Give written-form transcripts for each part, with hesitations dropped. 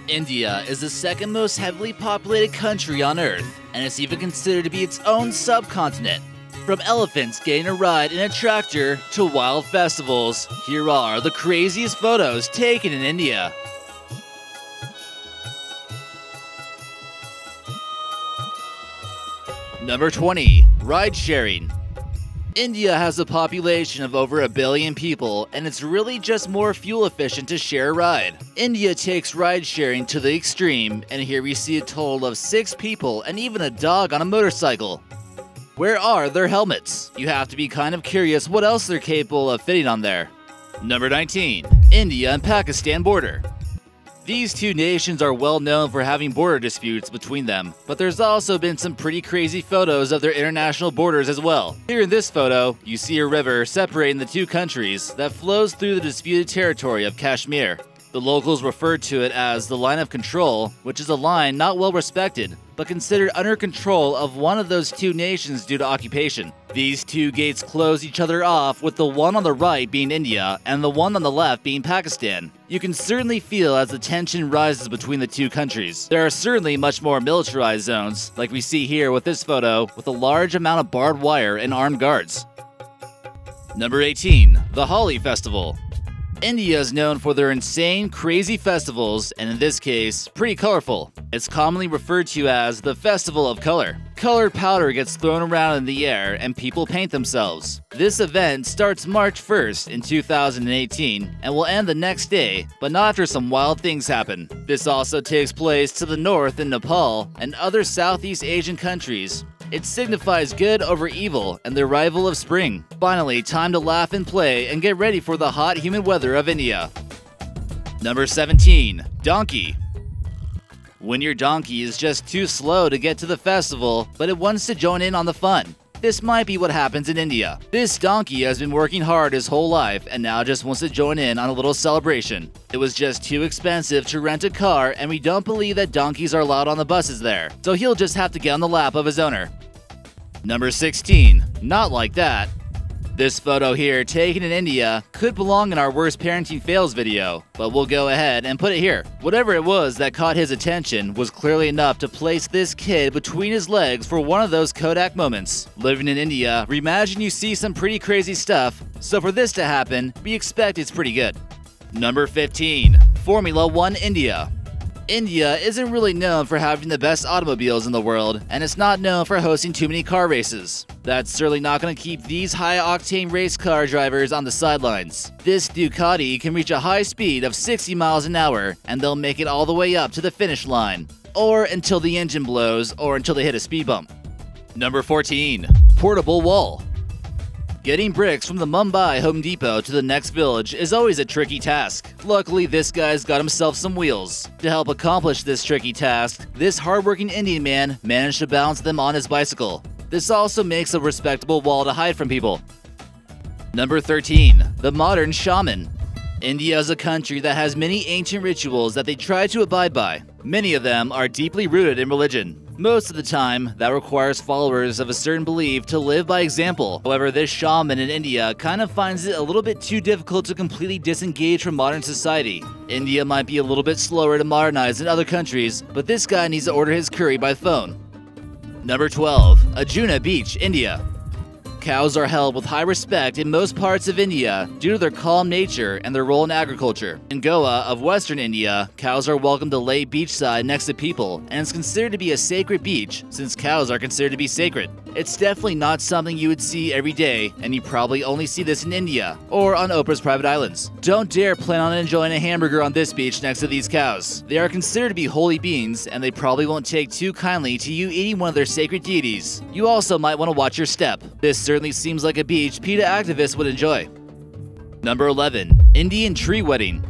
India is the second most heavily populated country on Earth, and it's even considered to be its own subcontinent. From elephants getting a ride in a tractor to wild festivals, here are the craziest photos taken in India. Number 20. Ridesharing. India has a population of over 1 billion people, and it's really just more fuel efficient to share a ride. India takes ride-sharing to the extreme, and here we see a total of 6 people and even a dog on a motorcycle. Where are their helmets? You have to be kind of curious what else they're capable of fitting on there. Number 19. India and Pakistan Border. These two nations are well known for having border disputes between them, but there's also been some pretty crazy photos of their international borders as well. Here in this photo, you see a river separating the two countries that flows through the disputed territory of Kashmir. The locals refer to it as the line of control, which is a line not well respected, but considered under control of one of those two nations due to occupation. These two gates close each other off, with the one on the right being India and the one on the left being Pakistan. You can certainly feel as the tension rises between the two countries. There are certainly much more militarized zones, like we see here with this photo, with a large amount of barbed wire and armed guards. Number 18. The Holi Festival. India is known for their insane, crazy festivals, and in this case, pretty colorful. It's commonly referred to as the Festival of Color. Colored powder gets thrown around in the air and people paint themselves. This event starts March 1st in 2018 and will end the next day, but not after some wild things happen. This also takes place to the north in Nepal and other Southeast Asian countries. It signifies good over evil and the arrival of spring. Finally, time to laugh and play and get ready for the hot, humid weather of India. Number 17. Donkey. When your donkey is just too slow to get to the festival, but it wants to join in on the fun. This might be what happens in India. This donkey has been working hard his whole life and now just wants to join in on a little celebration. It was just too expensive to rent a car, and we don't believe that donkeys are allowed on the buses there, so he'll just have to get on the lap of his owner. Number 16. Not like that. This photo here, taken in India, could belong in our worst parenting fails video, but we'll go ahead and put it here. Whatever it was that caught his attention was clearly enough to place this kid between his legs for one of those Kodak moments. Living in India, we imagine you see some pretty crazy stuff, so for this to happen, we expect it's pretty good. Number 15. Formula 1 India. India isn't really known for having the best automobiles in the world, and it's not known for hosting too many car races. That's certainly not going to keep these high-octane race car drivers on the sidelines. This Ducati can reach a high speed of 60 miles an hour, and they'll make it all the way up to the finish line. Or until the engine blows, or until they hit a speed bump. Number 14. Portable wall. Getting bricks from the Mumbai Home Depot to the next village is always a tricky task. Luckily, this guy's got himself some wheels. To help accomplish this tricky task, this hardworking Indian man managed to balance them on his bicycle. This also makes a respectable wall to hide from people. Number 13. The Modern Shaman. India is a country that has many ancient rituals that they try to abide by. Many of them are deeply rooted in religion. Most of the time, that requires followers of a certain belief to live by example. However, this shaman in India kind of finds it a little bit too difficult to completely disengage from modern society. India might be a little bit slower to modernize than other countries, but this guy needs to order his curry by phone. Number 12. Ajuna Beach, India. Cows are held with high respect in most parts of India due to their calm nature and their role in agriculture. In Goa of Western India, cows are welcome to lay beachside next to people, and it's considered to be a sacred beach since cows are considered to be sacred. It's definitely not something you would see every day, and you probably only see this in India or on Oprah's private islands. Don't dare plan on enjoying a hamburger on this beach next to these cows. They are considered to be holy beings, and they probably won't take too kindly to you eating one of their sacred deities. You also might want to watch your step. This certainly seems like a beach PETA activists would enjoy. Number 11. Indian tree wedding.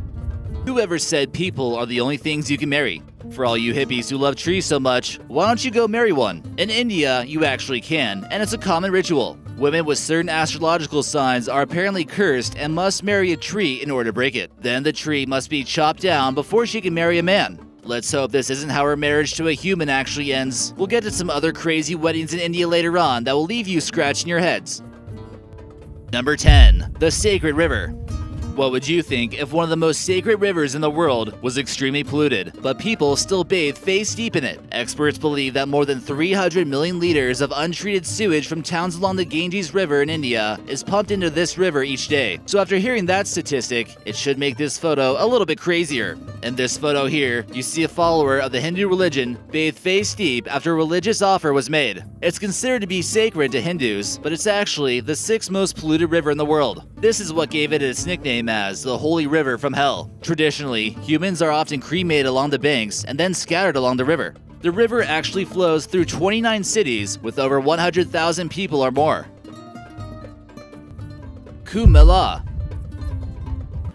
Whoever said people are the only things you can marry? For all you hippies who love trees so much, why don't you go marry one? In India, you actually can, and it's a common ritual. Women with certain astrological signs are apparently cursed and must marry a tree in order to break it. Then the tree must be chopped down before she can marry a man. Let's hope this isn't how her marriage to a human actually ends. We'll get to some other crazy weddings in India later on that will leave you scratching your heads. Number 10. The Sacred River. What would you think if one of the most sacred rivers in the world was extremely polluted, but people still bathe face deep in it? Experts believe that more than 300 million liters of untreated sewage from towns along the Ganges River in India is pumped into this river each day. So after hearing that statistic, it should make this photo a little bit crazier. In this photo here, you see a follower of the Hindu religion bathe face deep after a religious offer was made. It's considered to be sacred to Hindus, but it's actually the 6th most polluted river in the world. This is what gave it its nickname as the Holy River from Hell. Traditionally, humans are often cremated along the banks and then scattered along the river. The river actually flows through 29 cities with over 100,000 people or more. Kumbh Mela.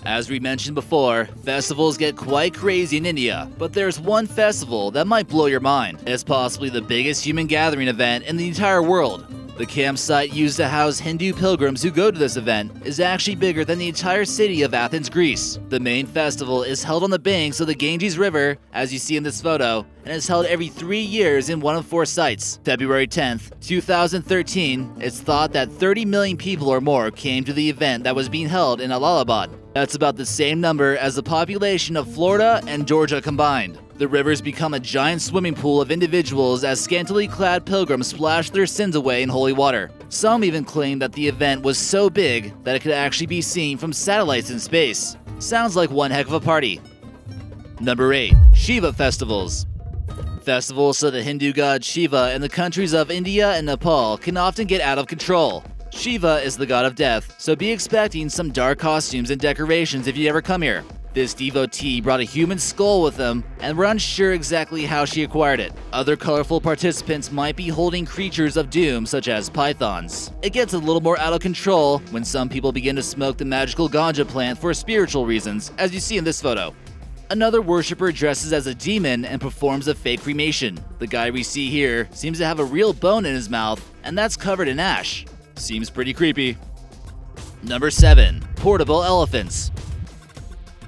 As we mentioned before, festivals get quite crazy in India, but there's one festival that might blow your mind. It's possibly the biggest human gathering event in the entire world. The campsite used to house Hindu pilgrims who go to this event is actually bigger than the entire city of Athens, Greece. The main festival is held on the banks of the Ganges River, as you see in this photo, and is held every 3 years in one of 4 sites. February 10th, 2013, it's thought that 30 million people or more came to the event that was being held in Allahabad. That's about the same number as the population of Florida and Georgia combined. The rivers become a giant swimming pool of individuals as scantily clad pilgrims splash their sins away in holy water. Some even claim that the event was so big that it could actually be seen from satellites in space. Sounds like one heck of a party. Number 8. Shiva Festivals. Festivals to the Hindu god Shiva in the countries of India and Nepal can often get out of control. Shiva is the god of death, so be expecting some dark costumes and decorations if you ever come here. This devotee brought a human skull with them, and we're unsure exactly how she acquired it. Other colorful participants might be holding creatures of doom such as pythons. It gets a little more out of control when some people begin to smoke the magical ganja plant for spiritual reasons, as you see in this photo. Another worshiper dresses as a demon and performs a fake cremation. The guy we see here seems to have a real bone in his mouth, and that's covered in ash. Seems pretty creepy. Number 7. Portable elephants.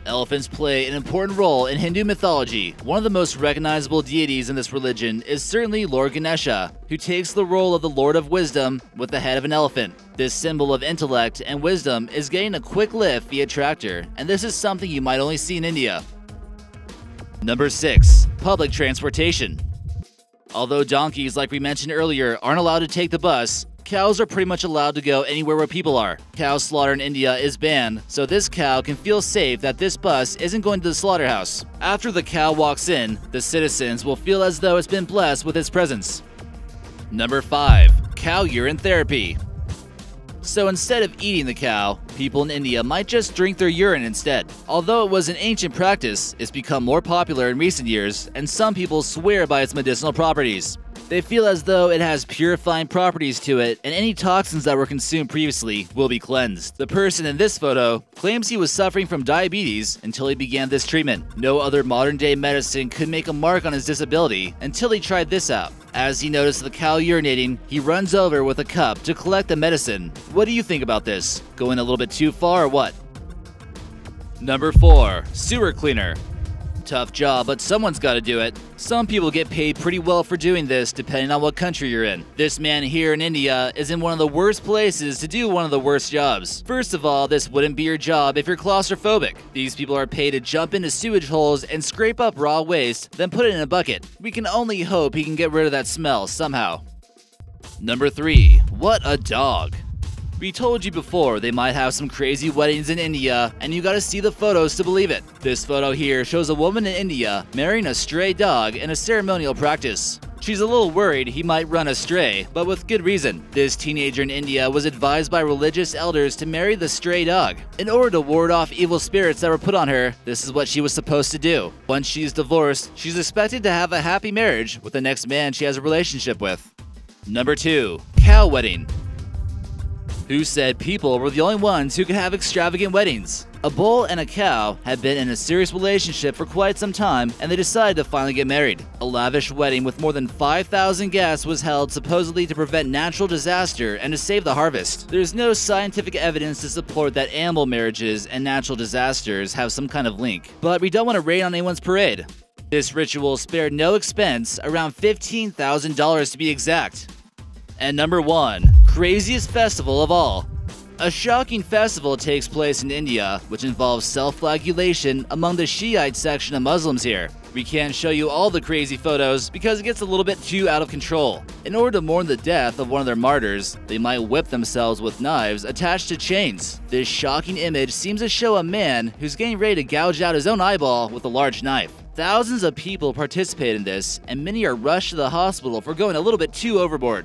Elephants play an important role in Hindu mythology. One of the most recognizable deities in this religion is certainly Lord Ganesha, who takes the role of the Lord of Wisdom with the head of an elephant. This symbol of intellect and wisdom is getting a quick lift via tractor, and this is something you might only see in India. Number 6. Public transportation. Although donkeys, like we mentioned earlier, aren't allowed to take the bus, cows are pretty much allowed to go anywhere where people are. Cow slaughter in India is banned, so this cow can feel safe that this bus isn't going to the slaughterhouse. After the cow walks in, the citizens will feel as though it's been blessed with its presence. Number 5. Cow urine therapy. So instead of eating the cow, people in India might just drink their urine instead. Although it was an ancient practice, it's become more popular in recent years, and some people swear by its medicinal properties. They feel as though it has purifying properties to it, and any toxins that were consumed previously will be cleansed. The person in this photo claims he was suffering from diabetes until he began this treatment. No other modern-day medicine could make a mark on his disability until he tried this out. As he noticed the cow urinating, he runs over with a cup to collect the medicine. What do you think about this? Going a little bit too far or what? Number 4. Sewer cleaner. Tough job, but someone's got to do it. Some people get paid pretty well for doing this depending on what country you're in. This man here in India is in one of the worst places to do one of the worst jobs. First of all, this wouldn't be your job if you're claustrophobic. These people are paid to jump into sewage holes and scrape up raw waste, then put it in a bucket. We can only hope he can get rid of that smell somehow. Number 3. What a dog. We told you before they might have some crazy weddings in India, and you gotta see the photos to believe it. This photo here shows a woman in India marrying a stray dog in a ceremonial practice. She's a little worried he might run astray, but with good reason. This teenager in India was advised by religious elders to marry the stray dog. In order to ward off evil spirits that were put on her, this is what she was supposed to do. Once she's divorced, she's expected to have a happy marriage with the next man she has a relationship with. Number 2. Cow wedding. Who said people were the only ones who could have extravagant weddings? A bull and a cow had been in a serious relationship for quite some time, and they decided to finally get married. A lavish wedding with more than 5,000 guests was held supposedly to prevent natural disaster and to save the harvest. There's no scientific evidence to support that animal marriages and natural disasters have some kind of link, but we don't want to rain on anyone's parade. This ritual spared no expense, around $15,000 to be exact. And number 1. Craziest festival of all. A shocking festival takes place in India, which involves self-flagellation among the Shiite section of Muslims here. We can't show you all the crazy photos because it gets a little bit too out of control. In order to mourn the death of one of their martyrs, they might whip themselves with knives attached to chains. This shocking image seems to show a man who's getting ready to gouge out his own eyeball with a large knife. Thousands of people participate in this, and many are rushed to the hospital for going a little bit too overboard.